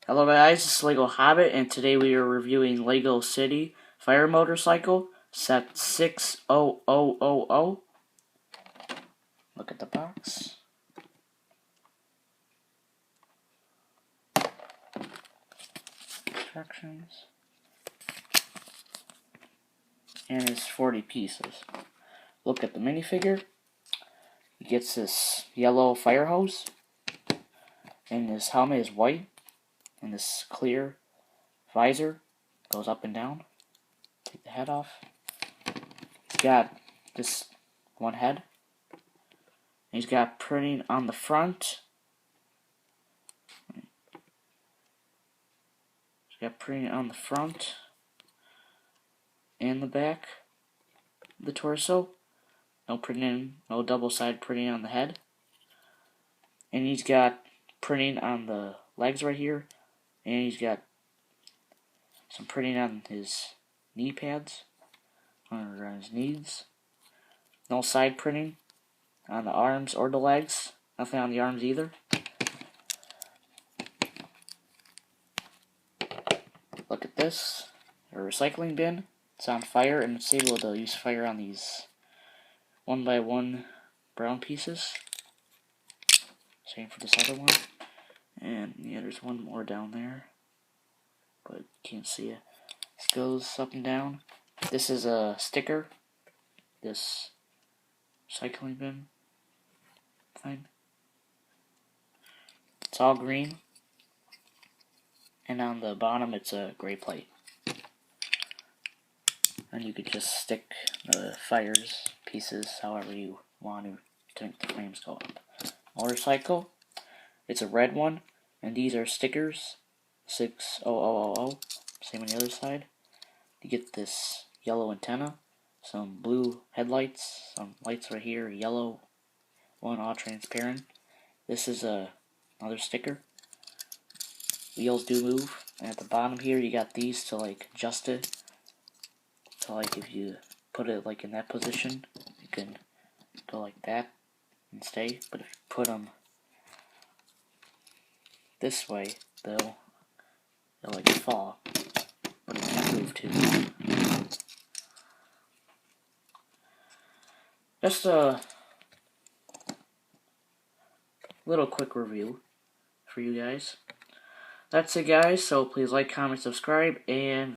Hello guys, this is Lego Hobbit, and today we are reviewing Lego City Fire Motorcycle, set 60000. Look at the box. Instructions. And it's 40 pieces. Look at the minifigure. He gets this yellow fire hose, and his helmet is white, and this clear visor goes up and down. Take the head off. He's got this one head. He's got printing on the front. He's got printing on the front and the back of the torso. No printing, no double-sided printing on the head. And he's got printing on the legs right here. And he's got some printing on his knee pads, on his knees. No side printing on the arms or the legs. Nothing on the arms either. Look at this. A recycling bin. It's on fire, and it's able to use fire on these 1x1 brown pieces. Same for this other one. And yeah, there's one more down there, but you can't see it. This goes up and down. This is a sticker. This recycling bin thing. It's all green. And on the bottom it's a gray plate. And you could just stick the fires pieces however you want to make the flames go up. Motorcycle. It's a red one, and these are stickers. 60000. Same on the other side. You get this yellow antenna, some blue headlights, some lights right here, a yellow one, all transparent. This is another sticker. Wheels do move, and at the bottom here you got these to like adjust it. So like if you put it like in that position, you can go like that and stay. But if you put them this way, they'll like fall, but they can't move too. Just a little quick review for you guys. That's it guys, so please like, comment, subscribe, and